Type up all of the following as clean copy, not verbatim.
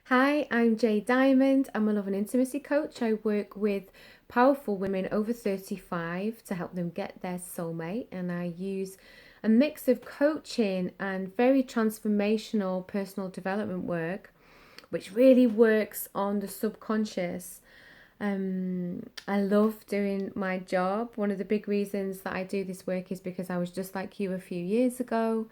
Hi, I'm Jay Diamond. I'm a love and intimacy coach. I work with powerful women over 35 to help them get their soulmate, and I use a mix of coaching and very transformational personal development work, which really works on the subconscious. I love doing my job. One of the big reasons that I do this work is because I was just like you a few years ago.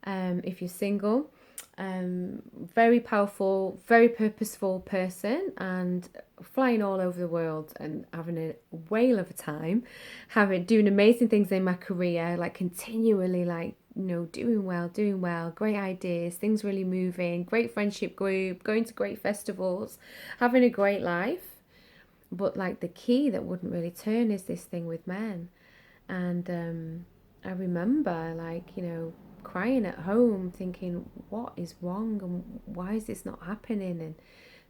If you're single, very powerful, very purposeful person, and flying all over the world and having a whale of a time, having doing amazing things in my career, like continually, doing well, great ideas, things really moving, great friendship group, going to great festivals, having a great life. But like the key that wouldn't really turn is this thing with men. And I remember, crying at home, thinking, what is wrong and why is this not happening? And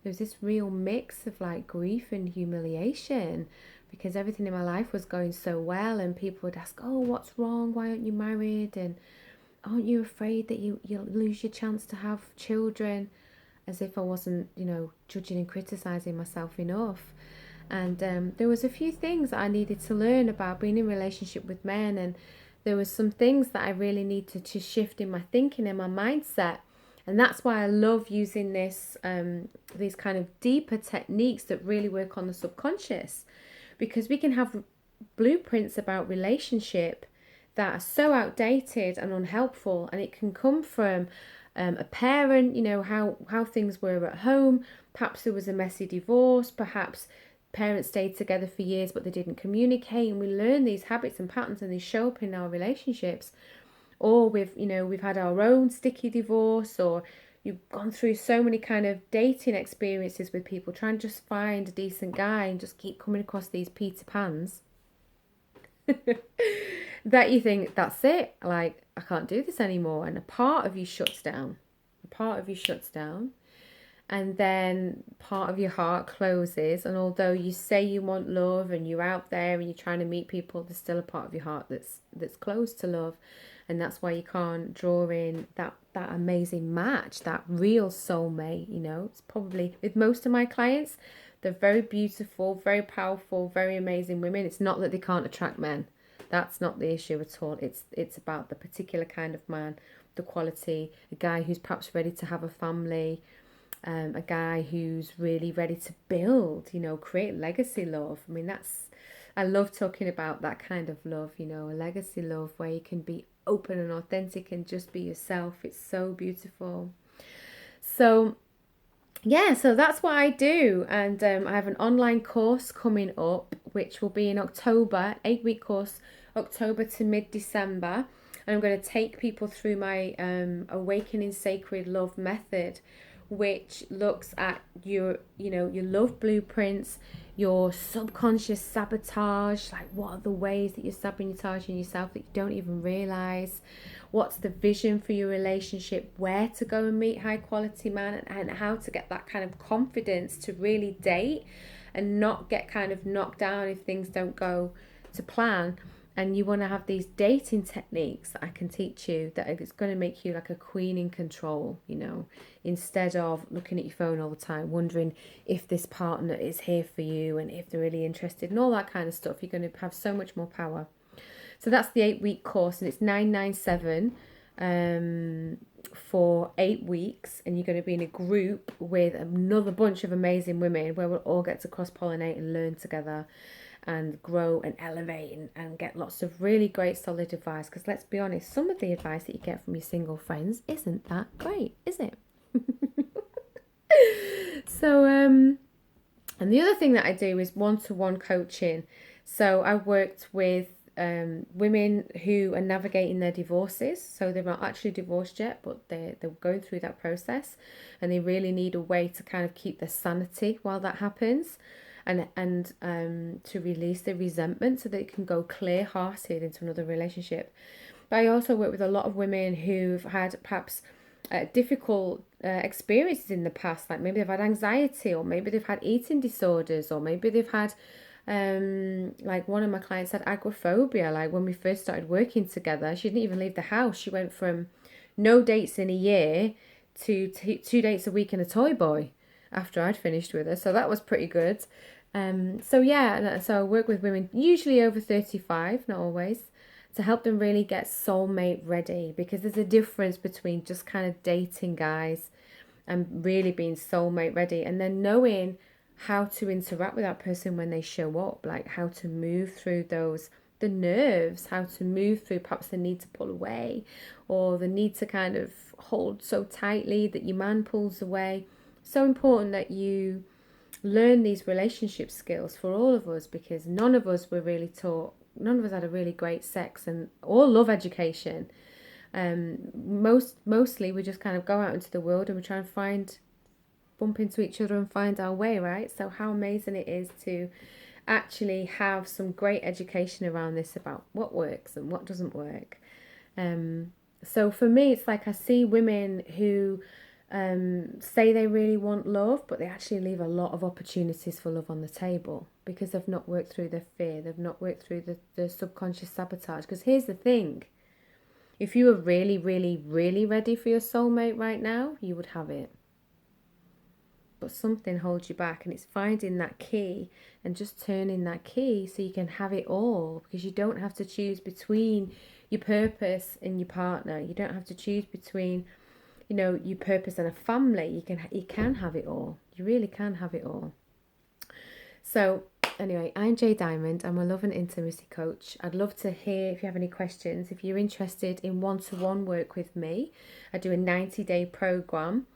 there was this real mix of like grief and humiliation because everything in my life was going so well, and people would ask, oh, what's wrong? Why aren't you married? And aren't you afraid that you'll lose your chance to have children? As if I wasn't, judging and criticizing myself enough. And there was a few things that I needed to learn about being in relationship with men, and there was some things that I really needed to shift in my thinking and my mindset. And that's why I love using these kind of deeper techniques that really work on the subconscious, because we can have blueprints about relationship that are so outdated and unhelpful, and it can come from a parent, how things were at home. Perhaps there was a messy divorce, perhaps parents stayed together for years but they didn't communicate, and we learn these habits and patterns and they show up in our relationships. Or we've had our own sticky divorce, or you've gone through so many kind of dating experiences with people trying to just find a decent guy and just keep coming across these Peter Pans that you think, that's it, like I can't do this anymore, and a part of you shuts down. A part of you shuts down, and then part of your heart closes. And although you say you want love and you're out there and you're trying to meet people, there's still a part of your heart that's closed to love. And that's why you can't draw in that amazing match, that real soulmate. It's probably, with most of my clients, they're very beautiful, very powerful, very amazing women. It's not that they can't attract men. That's not the issue at all. It's about the particular kind of man, the quality, a guy who's perhaps ready to have a family, a guy who's really ready to build, create legacy love. I mean, I love talking about that kind of love, a legacy love where you can be open and authentic and just be yourself. It's so beautiful. So, yeah, so that's what I do. And I have an online course coming up, which will be in October, 8-week course, October to mid-December. And I'm going to take people through my Awakening Sacred Love method, which looks at your love blueprints, your subconscious sabotage, like what are the ways that you're sabotaging yourself that you don't even realize, what's the vision for your relationship, where to go and meet high quality man, and how to get that kind of confidence to really date and not get kind of knocked down if things don't go to plan. And you want to have these dating techniques that I can teach you that it's going to make you like a queen in control, instead of looking at your phone all the time, wondering if this partner is here for you and if they're really interested and all that kind of stuff. You're going to have so much more power. So that's the 8-week course, and it's $997 for 8 weeks, and you're going to be in a group with another bunch of amazing women where we'll all get to cross pollinate and learn together and grow and elevate and get lots of really great solid advice. Because let's be honest, some of the advice that you get from your single friends isn't that great, is it? So and the other thing that I do is one-to-one coaching. So I worked with women who are navigating their divorces. So they're not actually divorced yet, but they're going through that process, and they really need a way to kind of keep their sanity while that happens, and to release the resentment so they can go clear-hearted into another relationship. But I also work with a lot of women who've had perhaps difficult experiences in the past, like maybe they've had anxiety, or maybe they've had eating disorders, or maybe they've had like one of my clients had agoraphobia. Like when we first started working together, she didn't even leave the house. She went from no dates in a year to 2 dates a week and a toy boy. after I'd finished with her. So that was pretty good. So yeah, so I work with women usually over 35, not always, to help them really get soulmate ready, because there's a difference between just kind of dating guys and really being soulmate ready, and then knowing how to interact with that person when they show up, like how to move through the nerves, how to move through perhaps the need to pull away, or the need to kind of hold so tightly that your man pulls away. So important that you learn these relationship skills for all of us, because none of us were really taught, none of us had a really great sex and or love education. Mostly we just kind of go out into the world and we try and bump into each other and find our way, right? So how amazing it is to actually have some great education around this, about what works and what doesn't work. So for me, it's like I see women who say they really want love, but they actually leave a lot of opportunities for love on the table because they've not worked through their fear, they've not worked through the subconscious sabotage. Because here's the thing, if you were really, really, really ready for your soulmate right now, you would have it. But something holds you back, and it's finding that key and just turning that key so you can have it all, because you don't have to choose between your purpose and your partner. You don't have to choose between, your purpose and a family. You can have it all. You really can have it all. So anyway, I'm Jay Diamond. I'm a love and intimacy coach. I'd love to hear if you have any questions. If you're interested in one-to-one work with me, I do a 90-day program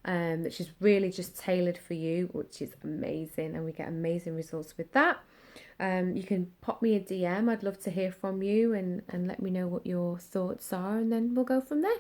which is really just tailored for you, which is amazing, and we get amazing results with that. You can pop me a DM. I'd love to hear from you and let me know what your thoughts are, and then we'll go from there.